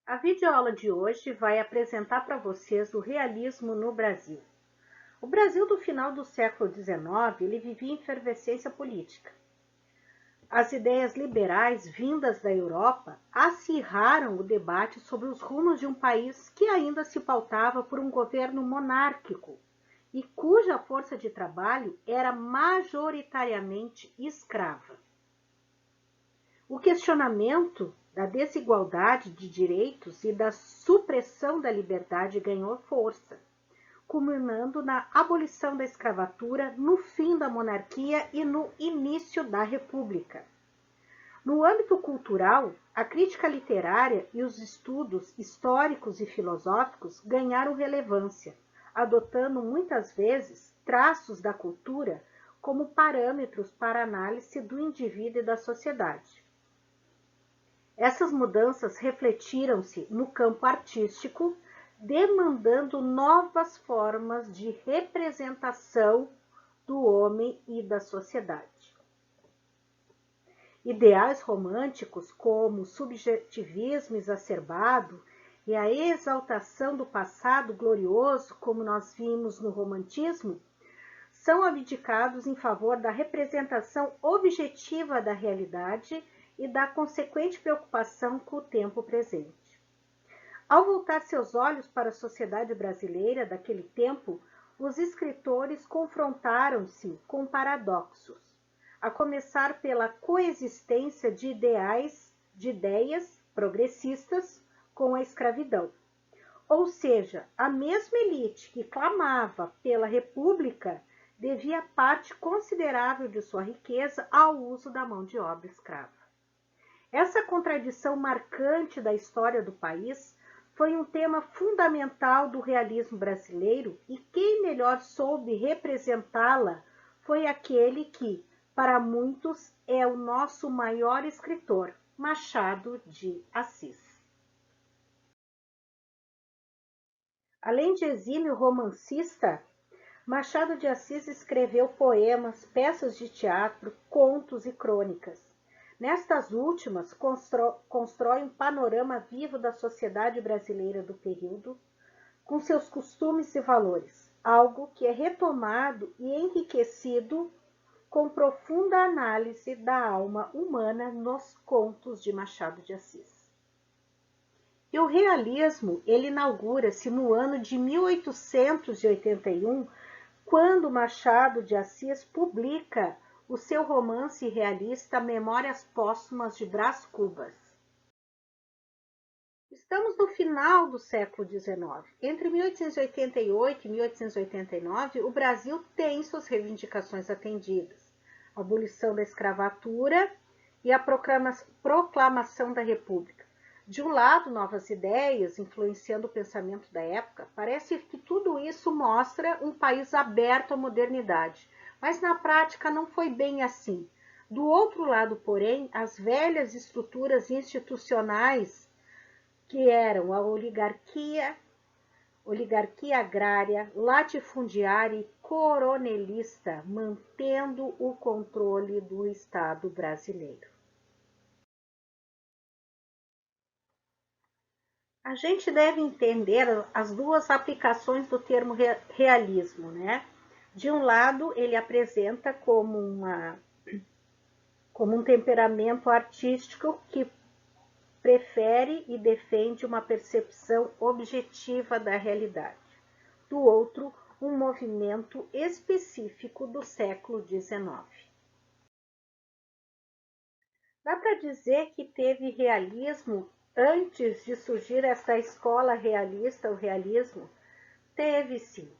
A videoaula de hoje vai apresentar para vocês o realismo no Brasil. O Brasil do final do século XIX, ele vivia em efervescência política. As ideias liberais vindas da Europa acirraram o debate sobre os rumos de um país que ainda se pautava por um governo monárquico e cuja força de trabalho era majoritariamente escrava. O questionamento da desigualdade de direitos e da supressão da liberdade ganhou força, culminando na abolição da escravatura, no fim da monarquia e no início da república. No âmbito cultural, a crítica literária e os estudos históricos e filosóficos ganharam relevância, adotando muitas vezes traços da cultura como parâmetros para análise do indivíduo e da sociedade. Essas mudanças refletiram-se no campo artístico, demandando novas formas de representação do homem e da sociedade. Ideais românticos como o subjetivismo exacerbado e a exaltação do passado glorioso, como nós vimos no romantismo, são abdicados em favor da representação objetiva da realidade e da consequente preocupação com o tempo presente. Ao voltar seus olhos para a sociedade brasileira daquele tempo, os escritores confrontaram-se com paradoxos, a começar pela coexistência de ideias progressistas com a escravidão. Ou seja, a mesma elite que clamava pela república devia parte considerável de sua riqueza ao uso da mão de obra escrava. Essa contradição marcante da história do país foi um tema fundamental do realismo brasileiro e quem melhor soube representá-la foi aquele que, para muitos, é o nosso maior escritor, Machado de Assis. Além de exímio romancista, Machado de Assis escreveu poemas, peças de teatro, contos e crônicas. Nestas últimas, constrói um panorama vivo da sociedade brasileira do período, com seus costumes e valores, algo que é retomado e enriquecido com profunda análise da alma humana nos contos de Machado de Assis. E o realismo, ele inaugura-se no ano de 1881, quando Machado de Assis publica o seu romance realista Memórias Póstumas de Brás Cubas. Estamos no final do século XIX. Entre 1888 e 1889, o Brasil tem suas reivindicações atendidas. A abolição da escravatura e a proclamação da República. De um lado, novas ideias influenciando o pensamento da época. Parece que tudo isso mostra um país aberto à modernidade. Mas na prática não foi bem assim. Do outro lado, porém, as velhas estruturas institucionais, que eram a oligarquia agrária, latifundiária e coronelista, mantendo o controle do Estado brasileiro. A gente deve entender as duas aplicações do termo realismo, né? De um lado, ele apresenta como um temperamento artístico que prefere e defende uma percepção objetiva da realidade. Do outro, um movimento específico do século XIX. Dá para dizer que teve realismo antes de surgir essa escola realista, o realismo? Teve sim.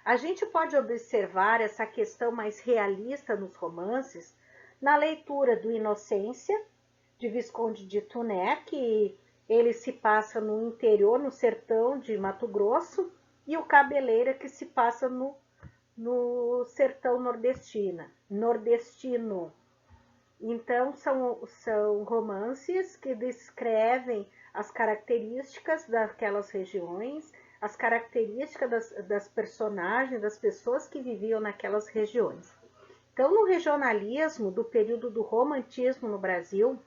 A gente pode observar essa questão mais realista nos romances na leitura do Inocência, de Visconde de Tuné, que ele se passa no interior, no sertão de Mato Grosso, e o Cabeleira, que se passa no sertão nordestino. Então, são romances que descrevem as características daquelas regiões, as características das personagens, das pessoas que viviam naquelas regiões. Então, no regionalismo do período do romantismo no Brasil,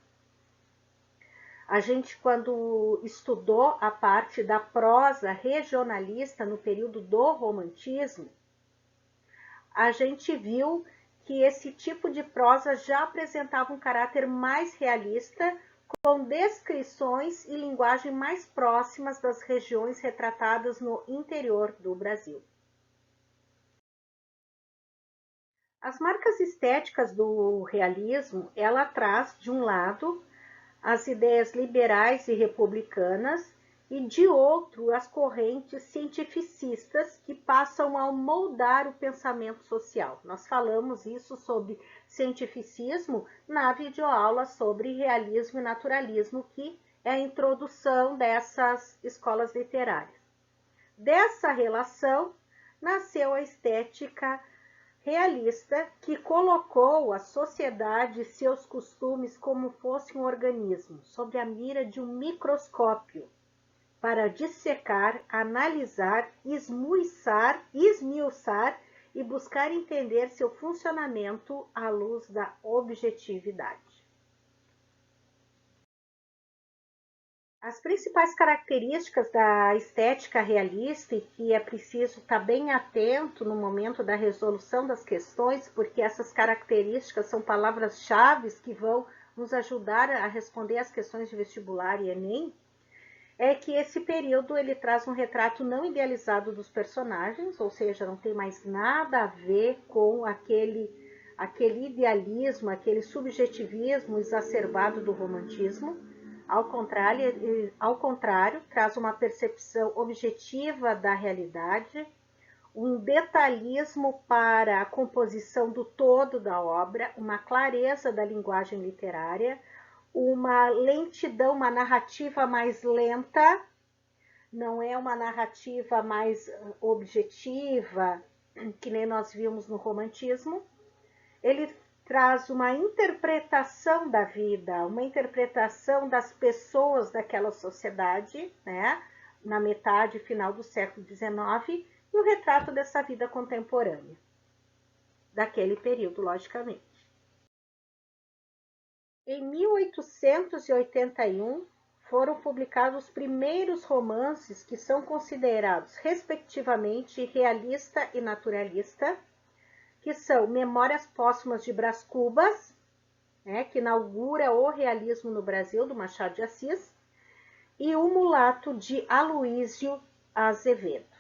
A gente, quando estudou a parte da prosa regionalista no período do romantismo, a gente viu que esse tipo de prosa já apresentava um caráter mais realista, com descrições e linguagem mais próximas das regiões retratadas no interior do Brasil. As marcas estéticas do realismo, ela traz, de um lado, as ideias liberais e republicanas, e de outro, as correntes cientificistas que passam a moldar o pensamento social. Nós falamos isso sobre cientificismo na videoaula sobre realismo e naturalismo, que é a introdução dessas escolas literárias. Dessa relação nasceu a estética realista, que colocou a sociedade e seus costumes como fosse um organismo, sob a mira de um microscópio, para dissecar, analisar, esmiuçar e buscar entender seu funcionamento à luz da objetividade. As principais características da estética realista, e que é preciso estar bem atento no momento da resolução das questões, porque essas características são palavras-chave que vão nos ajudar a responder as questões de vestibular e Enem, é que esse período ele traz um retrato não idealizado dos personagens, ou seja, não tem mais nada a ver com aquele idealismo, aquele subjetivismo exacerbado do romantismo. Ao contrário, traz uma percepção objetiva da realidade, um detalhismo para a composição do todo da obra, uma clareza da linguagem literária, uma lentidão, uma narrativa mais lenta, não é uma narrativa mais objetiva, que nem nós vimos no romantismo. Ele traz uma interpretação da vida, uma interpretação das pessoas daquela sociedade, né, na metade final do século XIX, e o retrato dessa vida contemporânea, daquele período, logicamente. Em 1881, foram publicados os primeiros romances que são considerados, respectivamente, realista e naturalista, que são Memórias Póstumas de Brás Cubas, né, que inaugura o realismo no Brasil, do Machado de Assis, e O Mulato, de Aloísio Azevedo.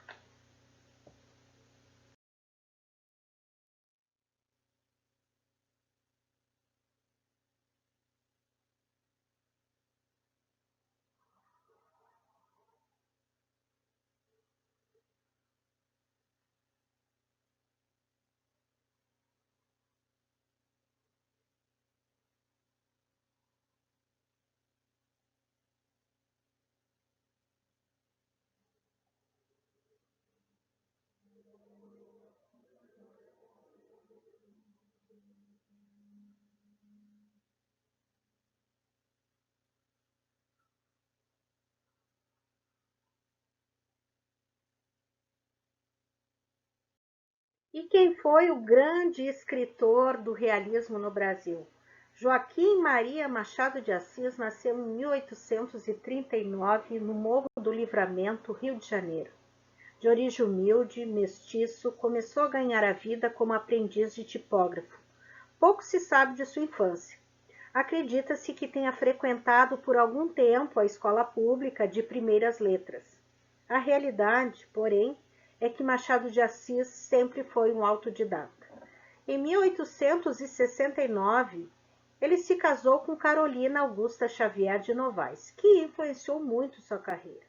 E quem foi o grande escritor do realismo no Brasil? Joaquim Maria Machado de Assis nasceu em 1839 no Morro do Livramento, Rio de Janeiro. De origem humilde, mestiço, começou a ganhar a vida como aprendiz de tipógrafo. Pouco se sabe de sua infância. Acredita-se que tenha frequentado por algum tempo a escola pública de primeiras letras. A realidade, porém, é que Machado de Assis sempre foi um autodidata. Em 1869, ele se casou com Carolina Augusta Xavier de Novaes, que influenciou muito sua carreira.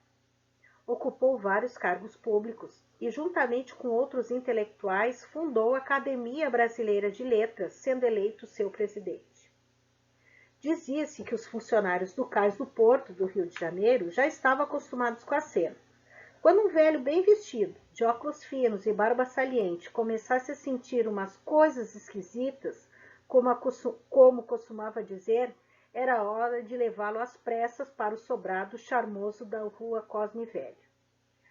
Ocupou vários cargos públicos e, juntamente com outros intelectuais, fundou a Academia Brasileira de Letras, sendo eleito seu presidente. Dizia-se que os funcionários do Cais do Porto do Rio de Janeiro já estavam acostumados com a cena. Quando um velho bem vestido, de óculos finos e barba saliente, começasse a sentir umas coisas esquisitas, como costumava dizer, era hora de levá-lo às pressas para o sobrado charmoso da rua Cosme Velho.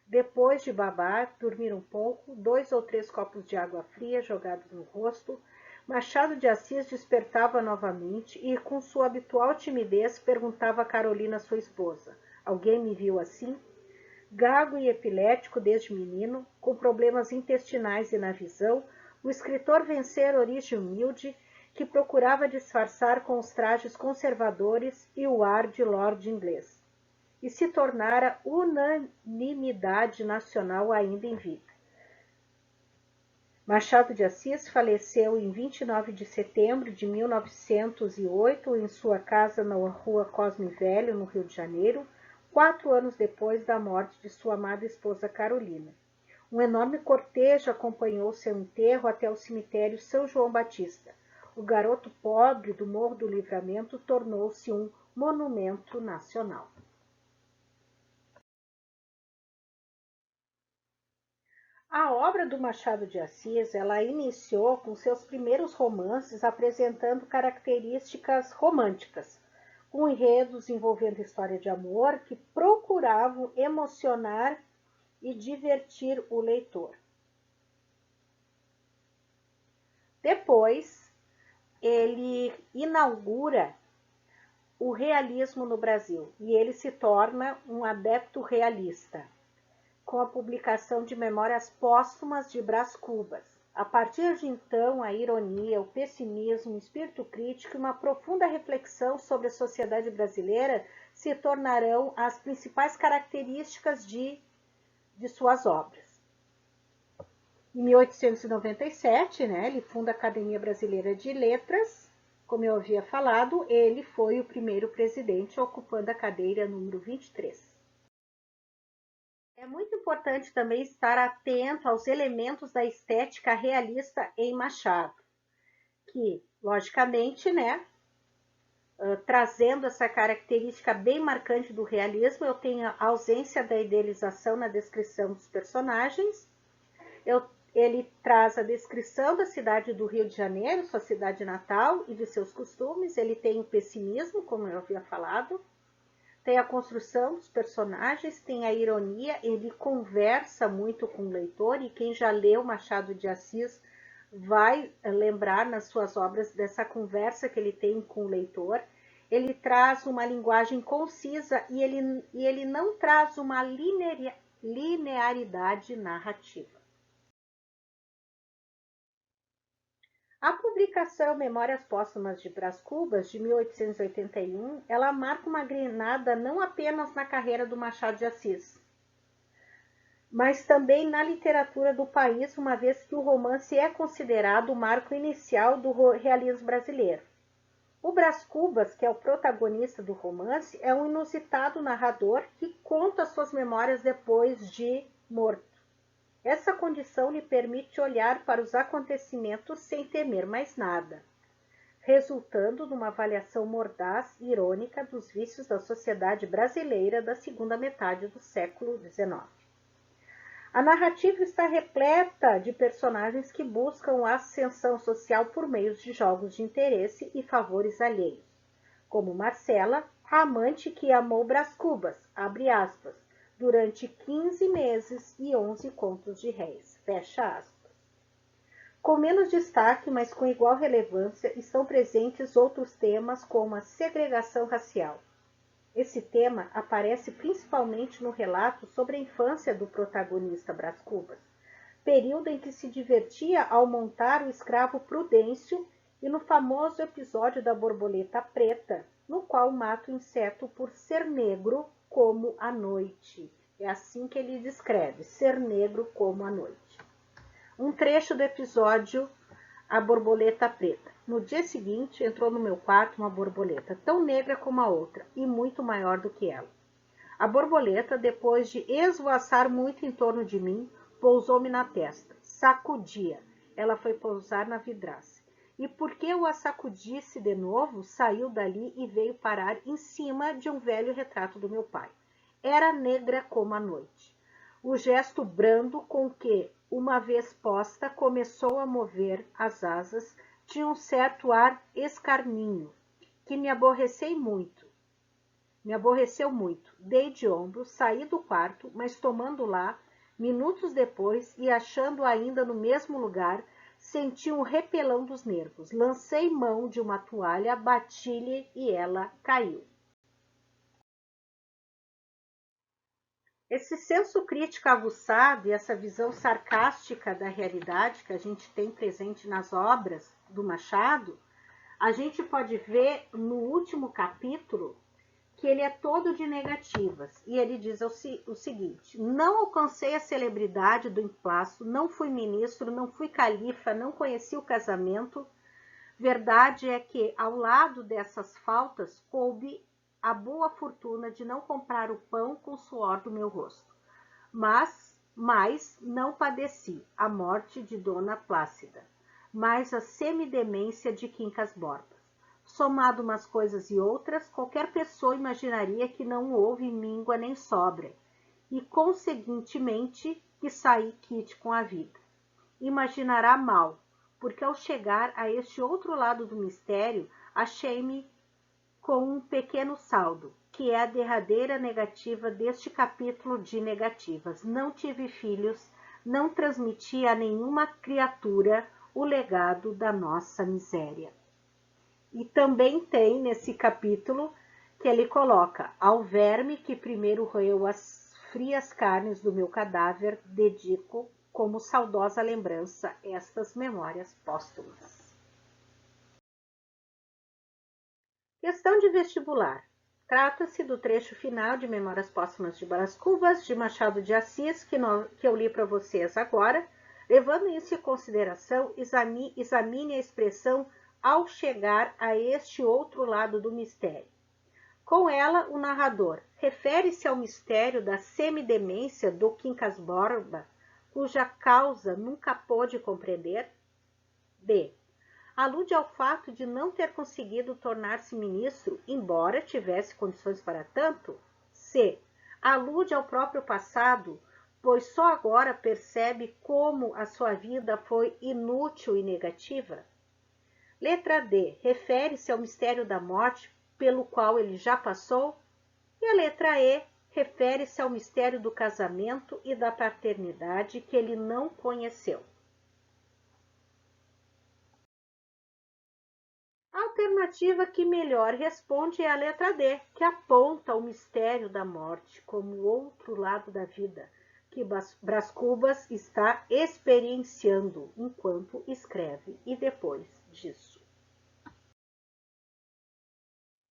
Depois de babar, dormir um pouco, 2 ou 3 copos de água fria jogados no rosto, Machado de Assis despertava novamente e, com sua habitual timidez, perguntava a Carolina, sua esposa: alguém me viu assim? Gago e epilético desde menino, com problemas intestinais e na visão, o escritor vencera origem humilde que procurava disfarçar com os trajes conservadores e o ar de lord inglês, e se tornara unanimidade nacional ainda em vida. Machado de Assis faleceu em 29 de setembro de 1908 em sua casa na rua Cosme Velho, no Rio de Janeiro, 4 anos depois da morte de sua amada esposa Carolina. Um enorme cortejo acompanhou seu enterro até o cemitério São João Batista. O garoto pobre do Morro do Livramento tornou-se um monumento nacional. A obra do Machado de Assis, ela iniciou com seus primeiros romances apresentando características românticas, com enredos envolvendo história de amor que procuravam emocionar e divertir o leitor. Depois, ele inaugura o realismo no Brasil e ele se torna um adepto realista, com a publicação de Memórias Póstumas de Brás Cubas. A partir de então, a ironia, o pessimismo, o espírito crítico e uma profunda reflexão sobre a sociedade brasileira se tornarão as principais características de suas obras. Em 1897, ele funda a Academia Brasileira de Letras. Como eu havia falado, ele foi o primeiro presidente ocupando a cadeira número 23. É muito importante também estar atento aos elementos da estética realista em Machado, que, logicamente, trazendo essa característica bem marcante do realismo, eu tenho a ausência da idealização na descrição dos personagens, ele traz a descrição da cidade do Rio de Janeiro, sua cidade natal e de seus costumes, ele tem o pessimismo, como eu havia falado, tem a construção dos personagens, tem a ironia, ele conversa muito com o leitor, e quem já leu Machado de Assis vai lembrar nas suas obras dessa conversa que ele tem com o leitor. Ele traz uma linguagem concisa e ele não traz uma linearidade narrativa. A publicação Memórias Póstumas de Brás Cubas, de 1881, ela marca uma guinada não apenas na carreira do Machado de Assis, mas também na literatura do país, uma vez que o romance é considerado o marco inicial do realismo brasileiro. O Brás Cubas, que é o protagonista do romance, é um inusitado narrador que conta suas memórias depois de morto. Essa condição lhe permite olhar para os acontecimentos sem temer mais nada, resultando numa avaliação mordaz e irônica dos vícios da sociedade brasileira da segunda metade do século XIX. A narrativa está repleta de personagens que buscam a ascensão social por meio de jogos de interesse e favores alheios, como Marcela, a amante que amou Brás Cubas, abre aspas, durante 15 meses e 11 contos de réis, fecha aspas. Com menos destaque, mas com igual relevância, estão presentes outros temas como a segregação racial. Esse tema aparece principalmente no relato sobre a infância do protagonista Brás Cubas, período em que se divertia ao montar o escravo Prudêncio, e no famoso episódio da borboleta preta, no qual mata o inseto por ser negro como a noite. É assim que ele descreve, ser negro como a noite. Um trecho do episódio A Borboleta Preta. No dia seguinte, entrou no meu quarto uma borboleta, tão negra como a outra, e muito maior do que ela. A borboleta, depois de esvoaçar muito em torno de mim, pousou-me na testa. Sacudia. Ela foi pousar na vidraça. E porque eu a sacudisse de novo, saiu dali e veio parar em cima de um velho retrato do meu pai. Era negra como a noite. O gesto brando com que, uma vez posta, começou a mover as asas, tinha um certo ar escarninho, que me aborreceu muito. Dei de ombro, saí do quarto, mas tomando lá, minutos depois, e achando ainda no mesmo lugar, senti um repelão dos nervos. Lancei mão de uma toalha, bati-lhe e ela caiu. Esse senso crítico aguçado e essa visão sarcástica da realidade que a gente tem presente nas obras do Machado, a gente pode ver no último capítulo que ele é todo de negativas. E ele diz o seguinte: não alcancei a celebridade do emplaço, não fui ministro, não fui califa, não conheci o casamento. Verdade é que, ao lado dessas faltas, coube a boa fortuna de não comprar o pão com o suor do meu rosto. Mas não padeci a morte de Dona Plácida, mas a semidemência de Quincas Borba. Somado umas coisas e outras, qualquer pessoa imaginaria que não houve míngua nem sobra, e conseguintemente que saí quite com a vida. Imaginará mal, porque ao chegar a este outro lado do mistério, achei-me com um pequeno saldo, que é a derradeira negativa deste capítulo de negativas. Não tive filhos, não transmiti a nenhuma criatura o legado da nossa miséria. E também tem nesse capítulo que ele coloca: ao verme que primeiro roeu as frias carnes do meu cadáver, dedico como saudosa lembrança estas memórias póstumas. Questão de vestibular. Trata-se do trecho final de Memórias Póstumas de Brás Cubas, de Machado de Assis, que eu li para vocês agora. Levando isso em consideração, examine a expressão ao chegar a este outro lado do mistério. Com ela, o narrador refere-se ao mistério da semidemência do Quincas Borba, cuja causa nunca pôde compreender. B. Alude ao fato de não ter conseguido tornar-se ministro, embora tivesse condições para tanto. C. Alude ao próprio passado, pois só agora percebe como a sua vida foi inútil e negativa. Letra D. Refere-se ao mistério da morte, pelo qual ele já passou. E a letra E. Refere-se ao mistério do casamento e da paternidade que ele não conheceu. A alternativa que melhor responde é a letra D, que aponta o mistério da morte como o outro lado da vida, que Brás Cubas está experienciando enquanto escreve e depois disso.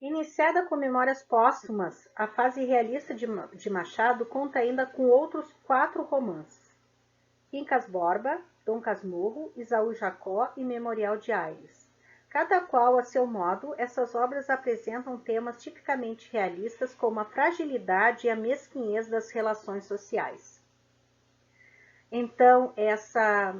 Iniciada com Memórias Póstumas, a fase realista de Machado conta ainda com outros 4 romances: Quincas Borba, Dom Casmurro, Isaú Jacó e Memorial de Aires. Cada qual a seu modo, essas obras apresentam temas tipicamente realistas como a fragilidade e a mesquinhez das relações sociais. Então, essa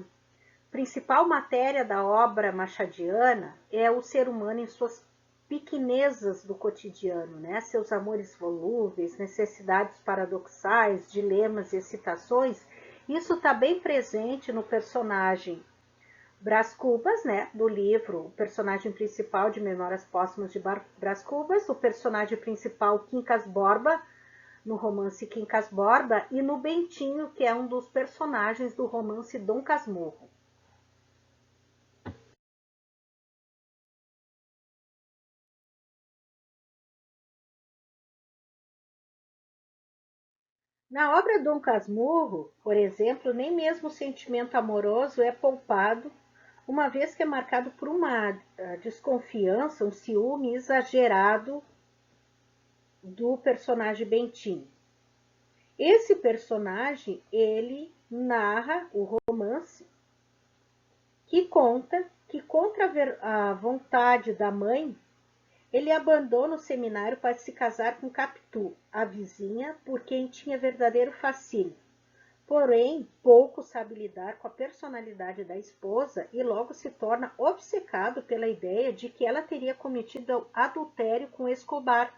principal matéria da obra machadiana é o ser humano em suas pequenezas do cotidiano, né? Seus amores volúveis, necessidades paradoxais, dilemas e excitações. Isso está bem presente no personagem Brás Cubas, né, do livro, o personagem principal de Memórias Póstumas de Brás Cubas, o personagem principal Quincas Borba, no romance Quincas Borba, e no Bentinho, que é um dos personagens do romance Dom Casmurro. Na obra Dom Casmurro, por exemplo, nem mesmo o sentimento amoroso é poupado, uma vez que é marcado por uma desconfiança, um ciúme exagerado do personagem Bentinho. Esse personagem, ele narra o romance que conta que contra a vontade da mãe, ele abandona o seminário para se casar com Capitu, a vizinha por quem tinha verdadeiro fascínio. Porém, pouco sabe lidar com a personalidade da esposa e logo se torna obcecado pela ideia de que ela teria cometido adultério com Escobar,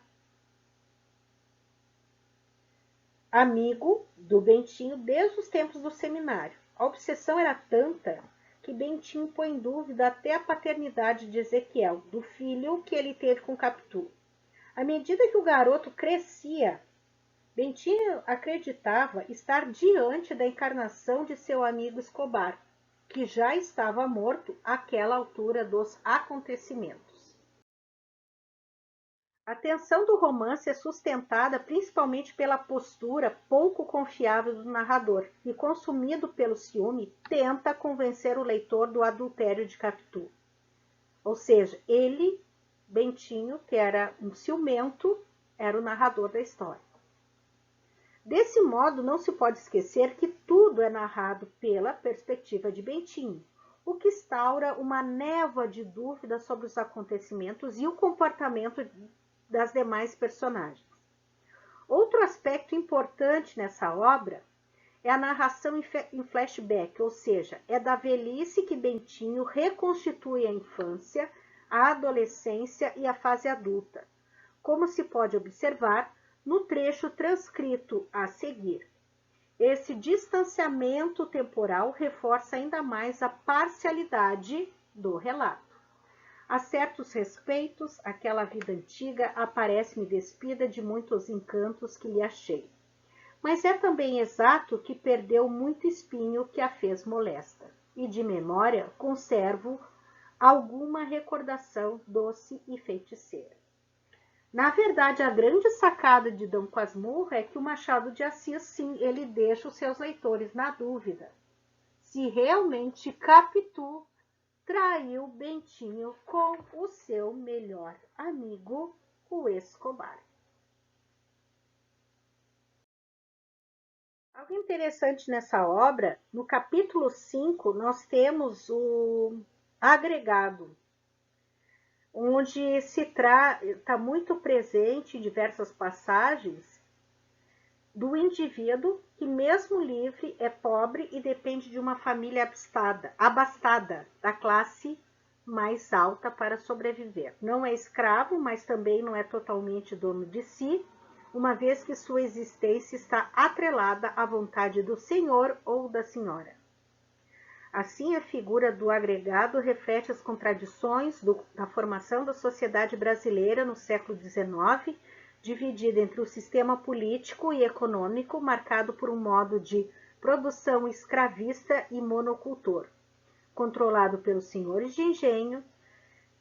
amigo do Bentinho desde os tempos do seminário. A obsessão era tanta que Bentinho põe em dúvida até a paternidade de Ezequiel, do filho que ele teve com Capitu. À medida que o garoto crescia, Bentinho acreditava estar diante da encarnação de seu amigo Escobar, que já estava morto àquela altura dos acontecimentos. A tensão do romance é sustentada principalmente pela postura pouco confiável do narrador, que, consumido pelo ciúme, tenta convencer o leitor do adultério de Capitu. Ou seja, ele, Bentinho, que era um ciumento, era o narrador da história. Desse modo, não se pode esquecer que tudo é narrado pela perspectiva de Bentinho, o que instaura uma névoa de dúvidas sobre os acontecimentos e o comportamento das demais personagens. Outro aspecto importante nessa obra é a narração em flashback, ou seja, é da velhice que Bentinho reconstitui a infância, a adolescência e a fase adulta, como se pode observar no trecho transcrito a seguir. Esse distanciamento temporal reforça ainda mais a parcialidade do relato. A certos respeitos, aquela vida antiga aparece-me despida de muitos encantos que lhe achei. Mas é também exato que perdeu muito espinho que a fez molesta, e de memória conservo alguma recordação doce e feiticeira. Na verdade, a grande sacada de Dom Casmurro é que o Machado de Assis, sim, ele deixa os seus leitores na dúvida se realmente Capitu traiu Bentinho com o seu melhor amigo, o Escobar. Algo interessante nessa obra, no capítulo 5, nós temos o agregado, onde está muito presente em diversas passagens do indivíduo que, mesmo livre, é pobre e depende de uma família abastada, da classe mais alta para sobreviver. Não é escravo, mas também não é totalmente dono de si, uma vez que sua existência está atrelada à vontade do senhor ou da senhora. Assim, a figura do agregado reflete as contradições da formação da sociedade brasileira no século XIX, dividida entre o sistema político e econômico, marcado por um modo de produção escravista e monocultor, controlado pelos senhores de engenho,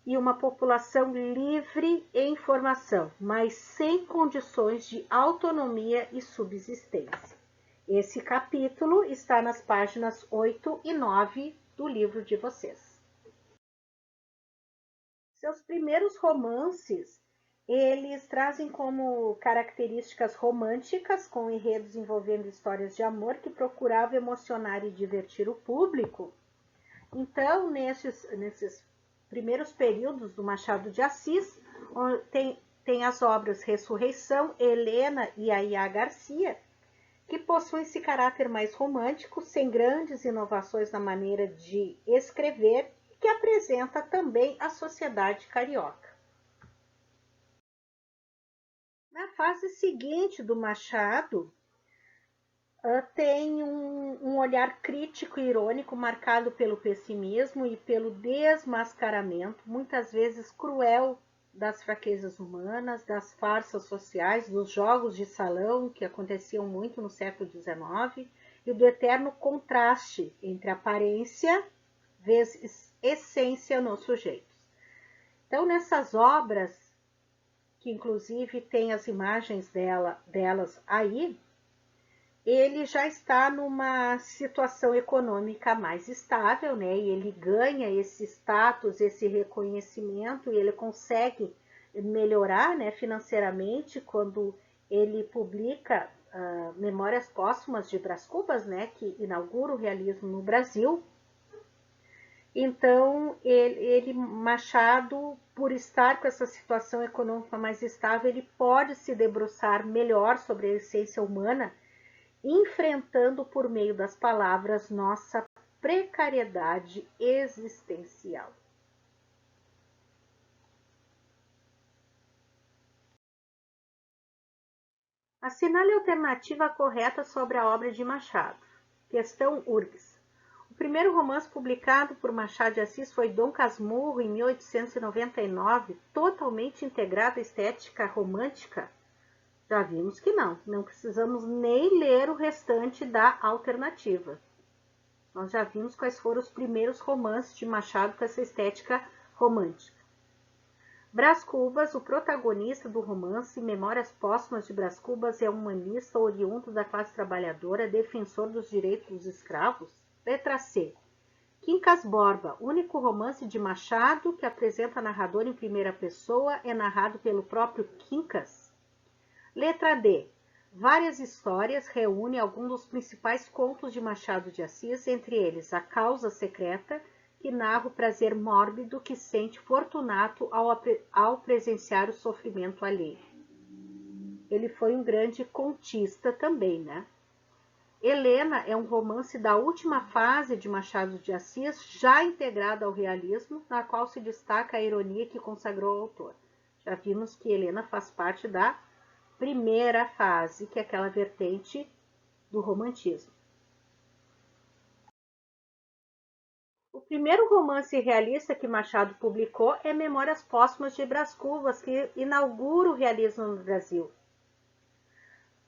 e uma população livre em formação, mas sem condições de autonomia e subsistência. Esse capítulo está nas páginas 8 e 9 do livro de vocês. Seus primeiros romances, eles trazem como características românticas, com enredos envolvendo histórias de amor que procuravam emocionar e divertir o público. Então, nesses primeiros períodos do Machado de Assis, tem as obras Ressurreição, Helena e Aia Garcia, que possuem esse caráter mais romântico, sem grandes inovações na maneira de escrever, que apresenta também a sociedade carioca. Na fase seguinte do Machado, tem um olhar crítico e irônico marcado pelo pessimismo e pelo desmascaramento, muitas vezes cruel, das fraquezas humanas, das farsas sociais, dos jogos de salão que aconteciam muito no século XIX e do eterno contraste entre aparência vezes essência nos sujeitos. Então, nessas obras, que inclusive tem as imagens delas aí, ele já está numa situação econômica mais estável, né? E ele ganha esse status, esse reconhecimento, e ele consegue melhorar, né, financeiramente quando ele publica Memórias Póstumas de Brás Cubas, né, que inaugura o realismo no Brasil. Então, Machado, por estar com essa situação econômica mais estável, ele pode se debruçar melhor sobre a essência humana, enfrentando por meio das palavras nossa precariedade existencial. Assinale a alternativa correta sobre a obra de Machado. Questão URGS. O primeiro romance publicado por Machado de Assis foi Dom Casmurro, em 1899, totalmente integrado à estética romântica? Já vimos que não precisamos nem ler o restante da alternativa. Nós já vimos quais foram os primeiros romances de Machado com essa estética romântica. Brás Cubas, o protagonista do romance Memórias Póstumas de Brás Cubas, é um humanista oriundo da classe trabalhadora, defensor dos direitos dos escravos? Letra C. Quincas Borba, único romance de Machado que apresenta narrador em primeira pessoa, é narrado pelo próprio Quincas? Letra D. Várias histórias reúnem alguns dos principais contos de Machado de Assis, entre eles A Causa Secreta, que narra o prazer mórbido que sente Fortunato ao presenciar o sofrimento alheio. Ele foi um grande contista também, né? Helena é um romance da última fase de Machado de Assis, já integrado ao realismo, na qual se destaca a ironia que consagrou o autor. Já vimos que Helena faz parte da primeira fase, que é aquela vertente do romantismo. O primeiro romance realista que Machado publicou é Memórias Póstumas de Brás Cubas, que inaugura o realismo no Brasil.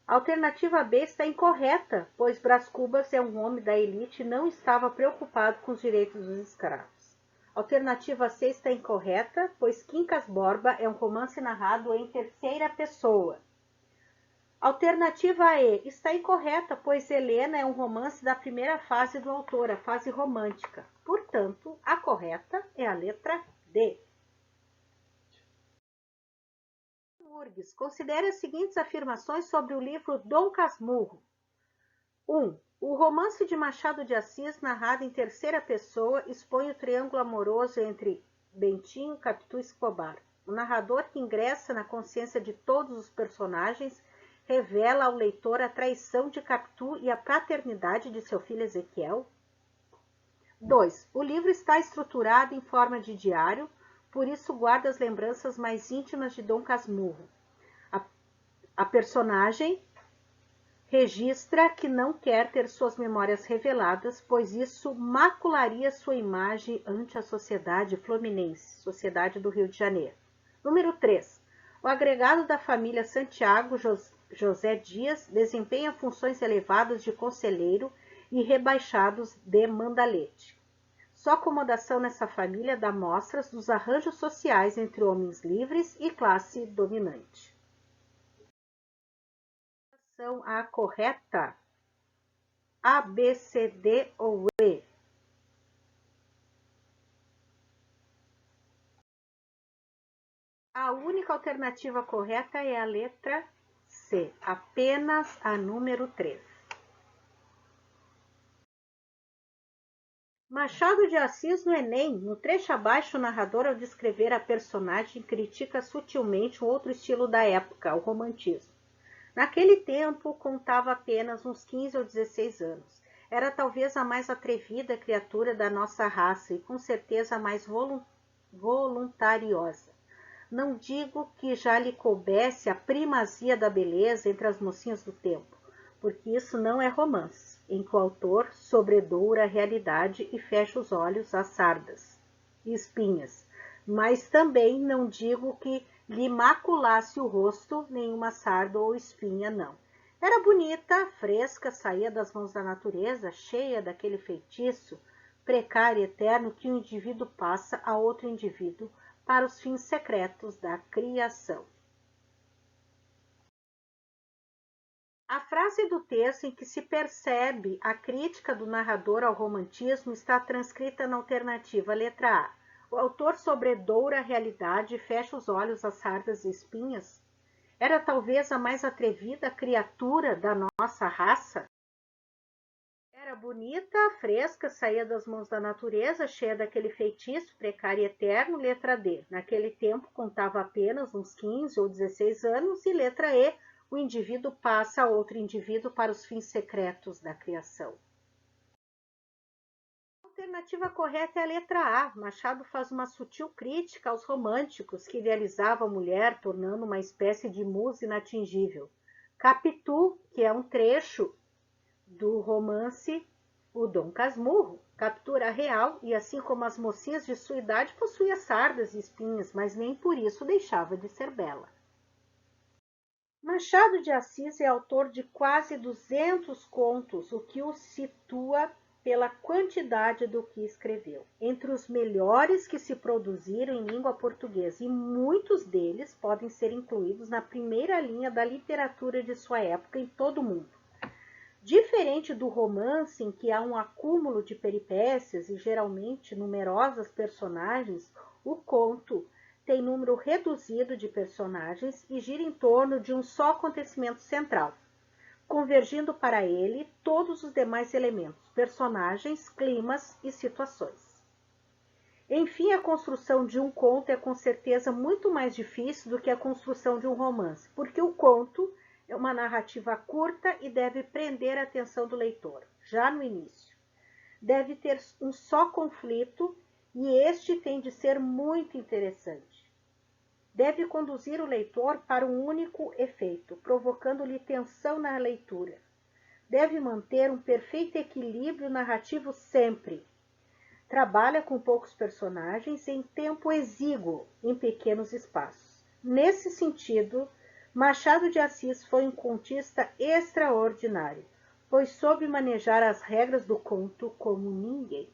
A alternativa B está incorreta, pois Brás Cubas é um homem da elite e não estava preocupado com os direitos dos escravos. A alternativa C está incorreta, pois Quincas Borba é um romance narrado em terceira pessoa. Alternativa E está incorreta, pois Helena é um romance da primeira fase do autor, a fase romântica. Portanto, a correta é a letra D. Urgues, considere as seguintes afirmações sobre o livro Dom Casmurro. 1. O romance de Machado de Assis, narrado em terceira pessoa, expõe o triângulo amoroso entre Bentinho, Capitu e Escobar. O narrador, que ingressa na consciência de todos os personagens, revela ao leitor a traição de Capitu e a paternidade de seu filho Ezequiel. 2. O livro está estruturado em forma de diário, por isso guarda as lembranças mais íntimas de Dom Casmurro. A personagem registra que não quer ter suas memórias reveladas, pois isso macularia sua imagem ante a sociedade fluminense, sociedade do Rio de Janeiro. Número 3. O agregado da família Santiago José Dias desempenha funções elevadas de conselheiro e rebaixados de mandalete. Sua acomodação nessa família dá mostras dos arranjos sociais entre homens livres e classe dominante. A correta? A, B, C, D ou E? A única alternativa correta é a letra C, apenas a número 3. Machado de Assis no Enem, no trecho abaixo, o narrador, ao descrever a personagem, critica sutilmente um outro estilo da época, o romantismo. Naquele tempo, contava apenas uns 15 ou 16 anos. Era talvez a mais atrevida criatura da nossa raça e com certeza a mais voluntariosa. Não digo que já lhe coubesse a primazia da beleza entre as mocinhas do tempo, porque isso não é romance, em que o autor sobredoura a realidade e fecha os olhos às sardas e espinhas. Mas também não digo que lhe maculasse o rosto nenhuma sarda ou espinha, não. Era bonita, fresca, saía das mãos da natureza, cheia daquele feitiço precário e eterno que um indivíduo passa a outro indivíduo para os fins secretos da criação. A frase do texto em que se percebe a crítica do narrador ao romantismo está transcrita na alternativa letra A. O autor sobredoura a realidade e fecha os olhos às sardas e espinhas? Era talvez a mais atrevida criatura da nossa raça? Era bonita, fresca, saía das mãos da natureza, cheia daquele feitiço precário e eterno, letra D. Naquele tempo contava apenas uns 15 ou 16 anos, e letra E, o indivíduo passa a outro indivíduo para os fins secretos da criação. A alternativa correta é a letra A. Machado faz uma sutil crítica aos românticos que idealizavam a mulher, tornando uma espécie de musa inatingível. Capitu, que é um trecho do romance O Dom Casmurro, captura real e, assim como as mocinhas de sua idade, possuía sardas e espinhas, mas nem por isso deixava de ser bela. Machado de Assis é autor de quase 200 contos, o que o situa pela quantidade do que escreveu. Entre os melhores que se produziram em língua portuguesa, e muitos deles podem ser incluídos na primeira linha da literatura de sua época em todo o mundo. Diferente do romance, em que há um acúmulo de peripécias e geralmente numerosas personagens, o conto tem número reduzido de personagens e gira em torno de um só acontecimento central, convergindo para ele todos os demais elementos, personagens, climas e situações. Enfim, a construção de um conto é com certeza muito mais difícil do que a construção de um romance, porque o conto é uma narrativa curta e deve prender a atenção do leitor, já no início. Deve ter um só conflito e este tem de ser muito interessante. Deve conduzir o leitor para um único efeito, provocando-lhe tensão na leitura. Deve manter um perfeito equilíbrio narrativo sempre. Trabalha com poucos personagens em tempo exíguo, em pequenos espaços. Nesse sentido, Machado de Assis foi um contista extraordinário, pois soube manejar as regras do conto como ninguém.